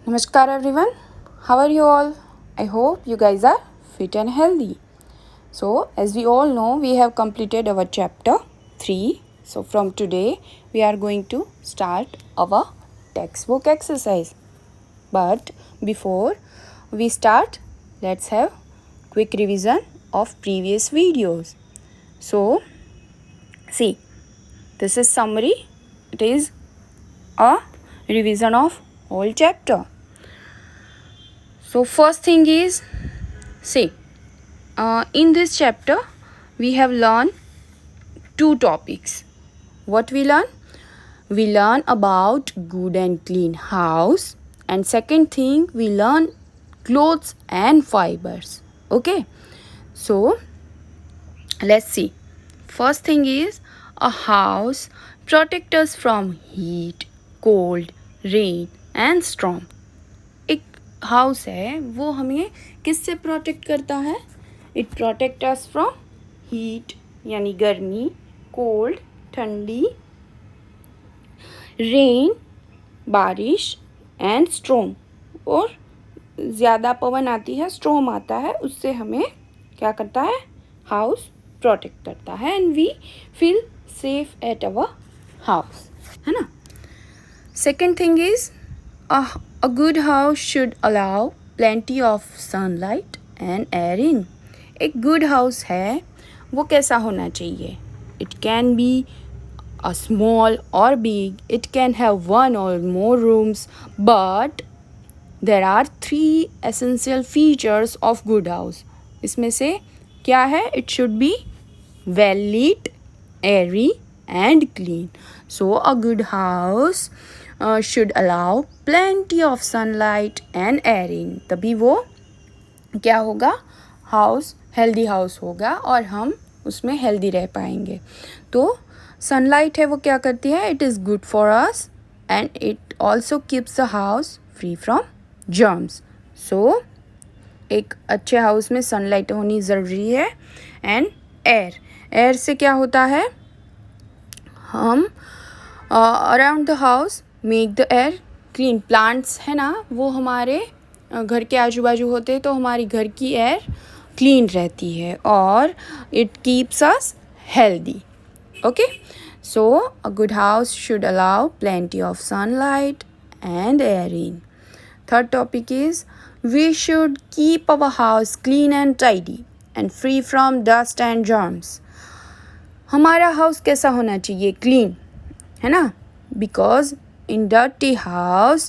Namaskar everyone. How are you all? I hope you guys are fit and healthy. So, as we all know, we have completed our chapter 3. So, from today, we are going to start our textbook exercise. But before we start, let's have quick revision of previous videos. So, see, this is summary. It is a revision of whole chapter. So first thing is, see, in this chapter we have learned two topics. What we learn? We learn about good and clean house, and second thing we learn clothes and fibers. Okay, so let's see. First thing is, a house protects us from heat, cold, rain and storm. एक house है वो हमें किससे protect करता है? It protect us from heat यानी गर्मी, cold ठंडी, रेन बारिश एंड स्ट्रॉम, और ज़्यादा पवन आती है, स्ट्रॉम आता है, उससे हमें क्या करता है? हाउस प्रोटेक्ट करता है and we feel safe at our house, है ना. Second thing is, a good house should allow plenty of sunlight and air in. एक good house है वो कैसा होना चाहिए? It can be a small or big. It can have one or more rooms. But there are three essential features of good house. इसमें से क्या है? It should be well lit, airy and clean. So a good house should allow plenty of sunlight and air in. तभी वो क्या होगा? House healthy house होगा और हम उसमें हेल्दी रह पाएंगे. तो सनलाइट है वो क्या करती है? It is good for us and it also keeps the house free from germs. So एक अच्छे हाउस में सनलाइट होनी ज़रूरी है. एंड एयर से क्या होता है? हम around the house make the air clean. Plants है ना, वो हमारे घर के आजू बाजू होते हैं तो हमारी घर की एयर क्लीन रहती है और it keeps us healthy. Okay, so a good house should allow plenty of sunlight and air in. Third topic is, we should keep our house clean and tidy and free from dust and germs. हमारा house कैसा होना चाहिए? Clean, है ना, because in dirty house,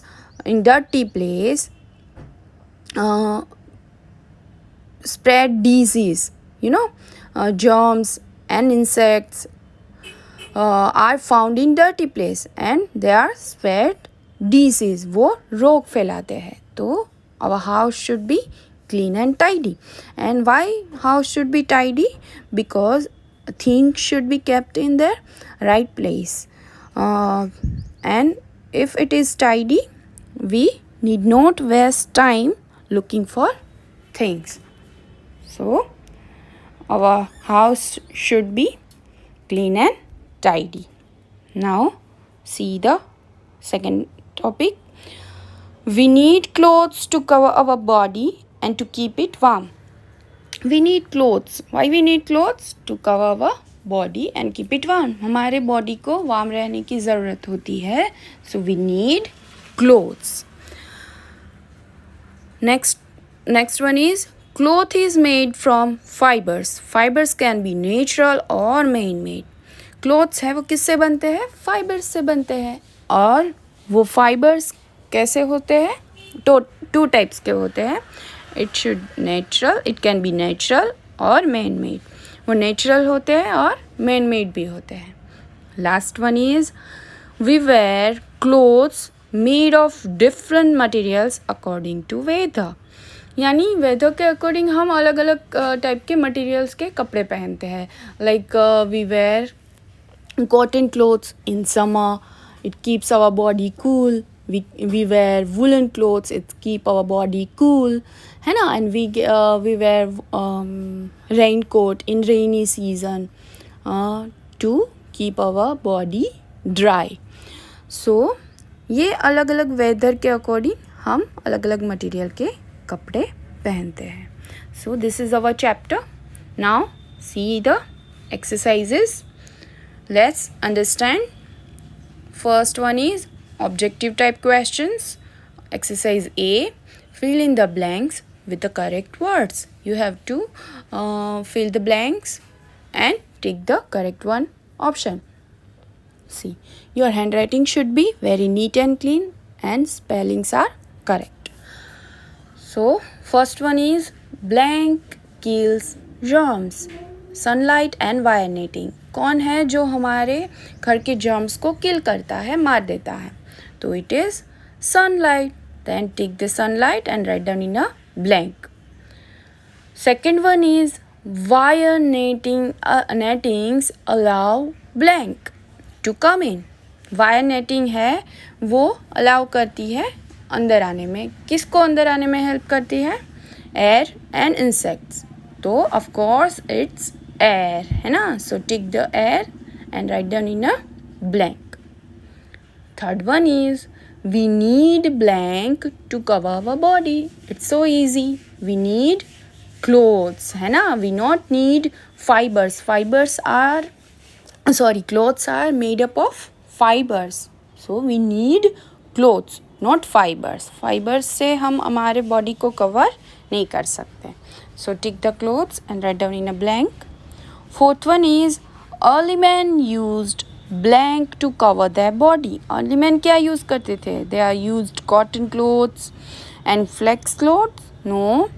in dirty place, spread disease, germs and insects are found in dirty place and they are spread disease. वो रोग फैलाते हैं. तो our house should be clean and tidy. And why house should be tidy? Because things should be kept in their right place. And if it is tidy, we need not waste time looking for things. So our house should be clean and tidy. Now see the second topic. We need clothes to cover our body and to keep it warm. We need clothes. Why we need clothes? To cover our body and keep it warm. हमारे body को warm रहने की ज़रूरत होती है. So we need clothes. Next one is, cloth is made from fibres. Fibres can be natural और man made. Clothes है वो किससे बनते हैं? फाइबर्स से बनते हैं. और वो फाइबर्स कैसे होते हैं? टू टाइप्स के होते हैं. इट कैन बी नेचुरल और मैन मेड. वो नेचुरल होते हैं और मैन मेड भी होते हैं. Last one is, we wear clothes made of different materials according to weather. यानी वेदर के अकॉर्डिंग हम अलग अलग टाइप के मटेरियल्स के कपड़े पहनते हैं. Like we wear cotton clothes in summer, it keeps our body cool. we wear woolen clothes, it keep our body cool, है ना. and we wear raincoat in rainy season to keep our body dry. So ये अलग अलग weather के according हम अलग अलग material के कपड़े पहनते हैं. So this is our chapter. Now see the exercises. Let's understand. First one is objective type questions. Exercise A. Fill in the blanks with the correct words. You have to fill the blanks and take the correct one option. See, your handwriting should be very neat and clean and spellings are correct. So, first one is blank kills germs. Sunlight and wire netting. कौन है जो हमारे घर के germs को kill करता है, मार देता है? तो it is sunlight. Then take the sunlight and write down in a blank. Second one is wire nettings allow blank to come in. Wire netting है वो अलाउ करती है अंदर आने में. किसको अंदर आने में हेल्प करती है? Air and insects. तो ऑफ कोर्स इट्स एयर है ना. So tick the air and write down in a blank. Third one is we need blank to cover our body. It's so easy. We need clothes है ना. we not need fibers. Clothes are made up of fibers. So we need clothes, not fibers. Fibers से हम हमारे body को cover नहीं कर सकते. So tick the clothes and write down in a blank. Fourth one is early men used blank to cover their body. Early men क्या use करते थे? They are used cotton clothes and flex clothes. No,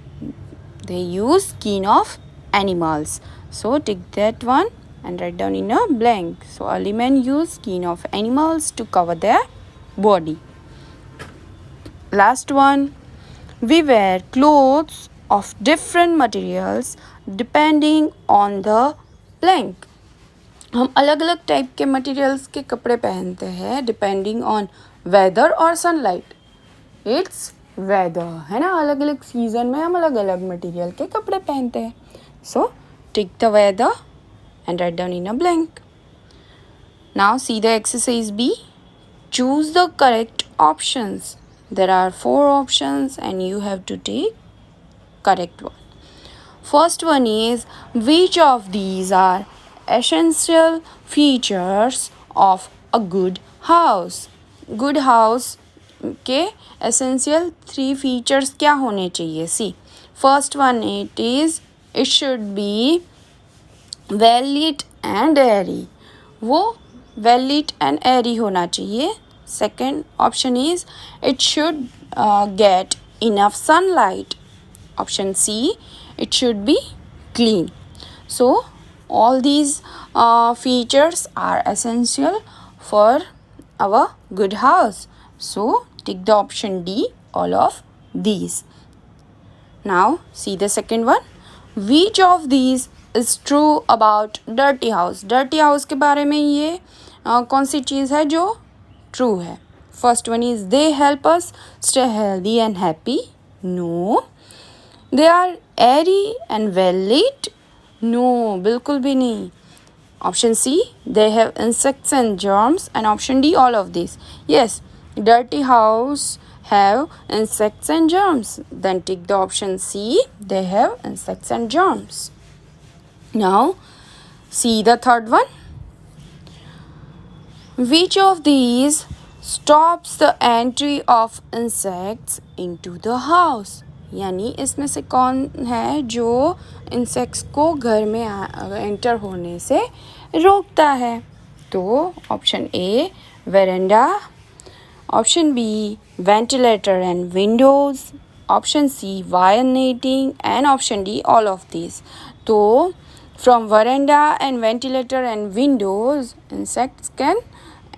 they use skin of animals. So tick that one and write down in a blank. So early men use skin of animals to cover their body. Last one, we wear clothes of different materials depending on the blank. हम अलग अलग type के materials के कपड़े पहनते हैं depending on whether और sunlight. It's weather है ना. अलग अलग सीजन में हम अलग अलग मटेरियल के कपड़े पहनते हैं. So tick the weather and write down in a blank. Now see the exercise B. Choose the correct options. There are 4 options and you have to take correct one. First one is which of these are essential features of a good house? Good house के essential 3 features क्या होने चाहिए? See, first one it should be well lit and airy. वो well lit and airy होना चाहिए. Second option is it should get enough sunlight. Option C, it should be clean. So all these features are essential for our good house. So tick the option D, all of these. Now see the second one. Which of these is true about dirty house? Dirty house के बारे में ये कौन सी चीज़ है जो true है? First one is they help us stay healthy and happy. No. They are airy and well lit. No, बिल्कुल भी नहीं. Option C, they have insects and germs. And option D, all of these. Yes, dirty house have insects and germs. Then tick the option C, they have insects and germs. Now, see the third one. Which of these stops the entry of insects into the house? यानी इसमें से कौन है जो insects को घर में enter होने से रोकता है? तो option A veranda, option B ventilator and windows, option C wire netting and option D all of this. तो from veranda and ventilator and windows, insects can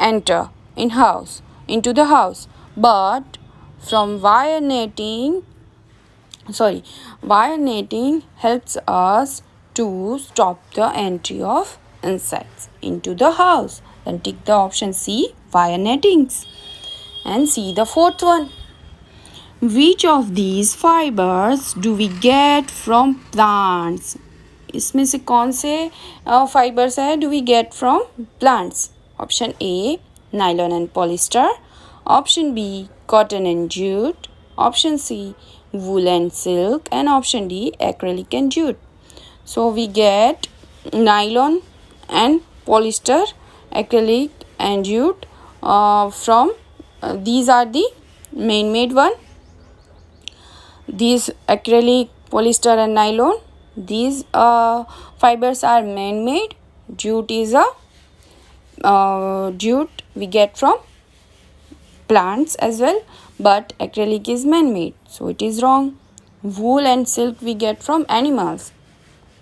enter into the house. But from wire netting helps us to stop the entry of insects into the house. Then tick the option C, wire nettings. And see the fourth one. Which of these fibers do we get from plants? इसमें से कौन से fibres है do we get from plants? Option A nylon and polyester, option B cotton and jute, Option C, wool and silk, and option D, acrylic and jute. So we get nylon and polyester, acrylic and jute from these are the man-made one. These acrylic, polyester and nylon, these fibers are man-made. Jute is a jute we get from plants as well, but acrylic is man-made, so it is wrong. Wool and silk we get from animals,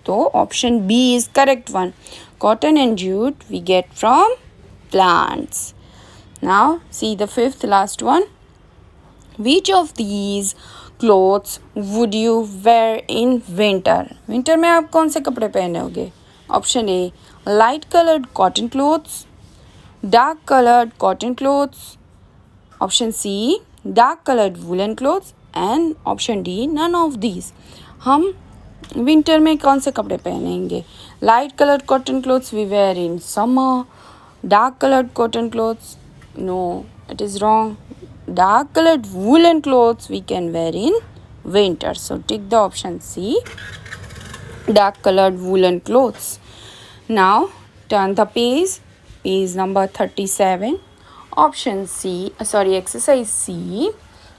so option B is correct one. Cotton and jute we get from plants. Now see the fifth last one. Which of these clothes would you wear in winter? Winter में आप कौन से कपड़े पहनोगे? Option A, light coloured cotton clothes, dark coloured cotton clothes, option C dark coloured woollen clothes, and option D none of these. हम winter में कौन से कपड़े पहनेंगे? Light coloured cotton clothes we wear in summer, dark coloured cotton clothes, no, it is wrong. Dark colored woolen clothes we can wear in winter. So tick the option C, dark colored woolen clothes. Now turn the page number 37. Option C, exercise C,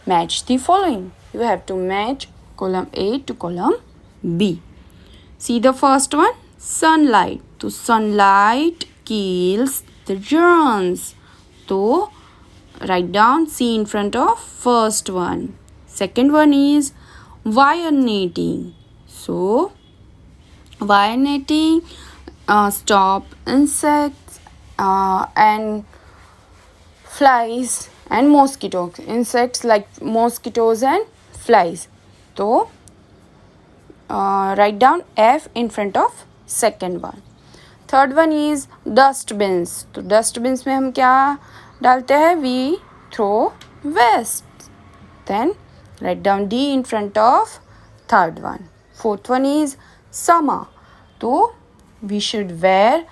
match the following. You have to match column A to column B. See the first one, sunlight. So sunlight kills the germs. So write down C in front of first one. Second one is wire netting. So wire netting stop insects and flies and mosquitoes. Insects like mosquitoes and flies. So write down F in front of second one. Third one is dustbins. तो dustbins में हम क्या डालते हैं? We throw waste. Then write down D in front of third one. Fourth one is summer. तो we should wear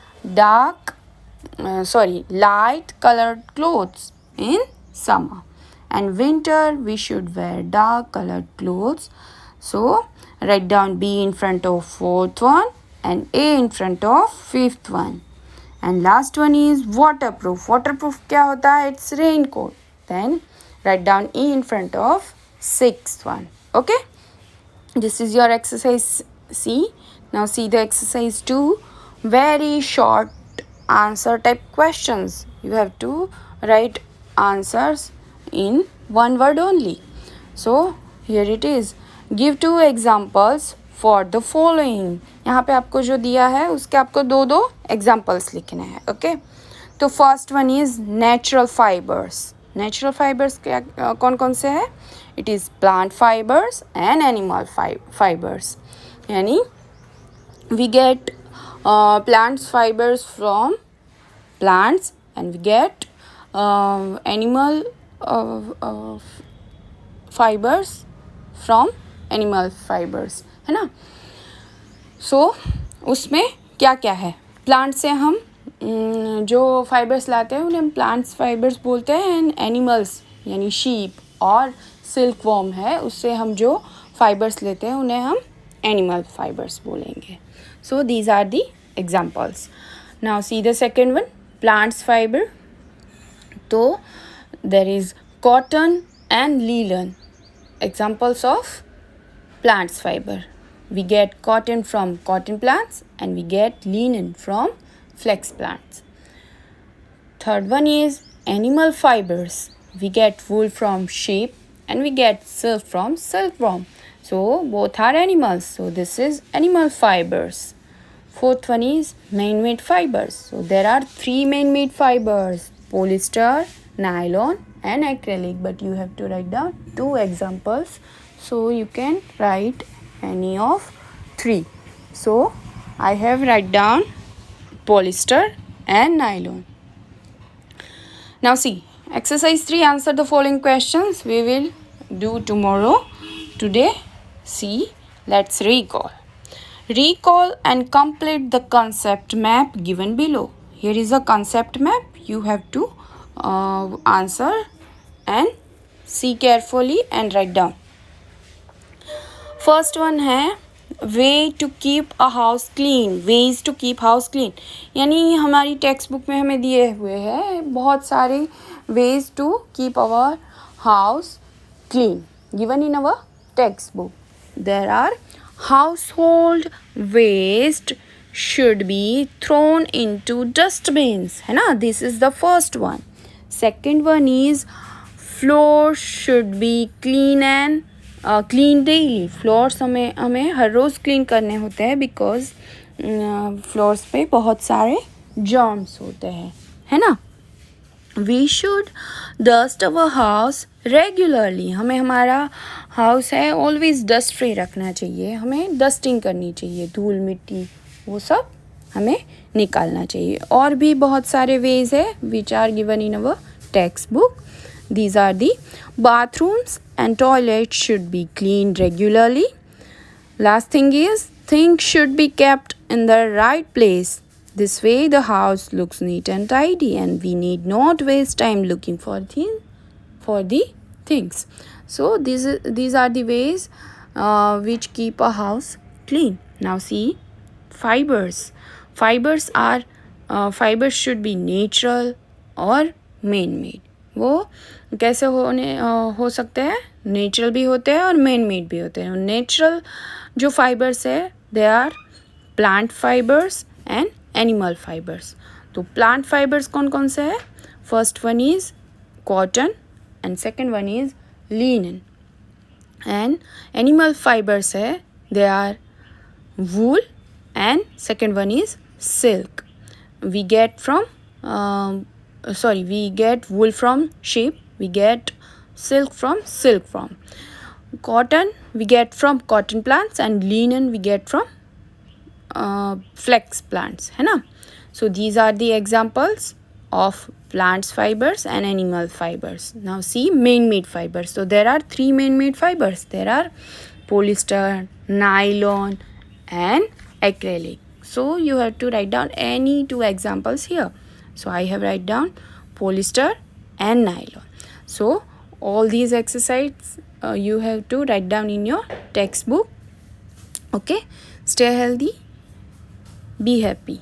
light colored clothes in summer. And winter we should wear dark colored clothes. So write down B in front of fourth one and A in front of fifth one. And last one is waterproof. Waterproof क्या होता है? It's raincoat. Then write down E in front of sixth one. Okay? This is your exercise C. Now see the exercise 2. Very short answer type questions. You have to write answers in one word only. So here it is. Give 2 examples for the following. यहाँ पे आपको जो दिया है उसके आपको दो examples लिखने हैं. ओके, तो first one is natural fibres. Natural fibres क्या कौन कौन से है? It is plant fibres and animal fibres. यानी we get plants fibres from plants and we get animal fibres from animal fibres, है ना. सो उसमें क्या क्या है? प्लांट से हम जो फाइबर्स लाते हैं उन्हें हम प्लांट्स फाइबर्स बोलते हैं. एंड एनिमल्स यानी शीप और सिल्क वॉर्म है उससे हम जो फाइबर्स लेते हैं उन्हें हम एनिमल फाइबर्स बोलेंगे. So these are the examples. Now see the second one, plants fibre. तो there is cotton and linen. Examples of plants fiber. We get cotton from cotton plants and we get linen from flax plants. Third one is animal fibers. We get wool from sheep and we get silk from silkworm. So both are animals. So this is animal fibers. Fourth one is man-made fibers. So there are 3 man-made fibers: polyester, nylon and acrylic. But you have to write down 2 examples. So you can write any of 3. So I have write down polyester and nylon. Now see exercise 3. Answer the following questions. We will do tomorrow. Today see, let's recall. Recall and complete the concept map given below. Here is a concept map. You have to answer and see carefully and write down. First one है way to keep a house clean, ways to keep house clean, यानी हमारी text book में हमें दिए हुए हैं बहुत सारे ways to keep our house clean given in our text book. There are household waste should be thrown into dustbins, है ना, this is the first one. Second one is floor should be clean and clean daily. Floors हमें हर रोज़ clean करने होते हैं because floors पे बहुत सारे germs होते हैं, है ना. We should dust our house regularly, हमें हमारा हाउस है ऑलवेज डस्ट फ्री रखना चाहिए, हमें डस्टिंग करनी चाहिए, धूल मिट्टी वो सब हमें निकालना चाहिए. और भी बहुत सारे वेज है which are given in our text book. These are the bathrooms and toilets should be cleaned regularly. Last thing is things should be kept in the right place. This way the house looks neat and tidy and we need not waste time looking for the things. So these are the ways which keep a house clean. Now see fibers. Fibers should be natural or man-made. वो कैसे हो सकते हैं, natural भी होते हैं और man made भी होते हैं. नेचुरल जो फाइबर्स है they are plant fibres and animal fibres. तो प्लांट फाइबर्स कौन कौन से है, first one is cotton and second one is linen. And animal fibres है they are wool and second one is silk. we get wool from sheep, we get silk from silkworm. Cotton we get from cotton plants and linen we get from flax plants, है ना. So these are the examples of plants fibers and animal fibers. Now see man-made fibers. So there are three man-made fibers. There are polyester, nylon and acrylic. So you have to write down any two examples here. So I have write down polyester and nylon. So all these exercises you have to write down in your textbook. Okay, stay healthy, be happy.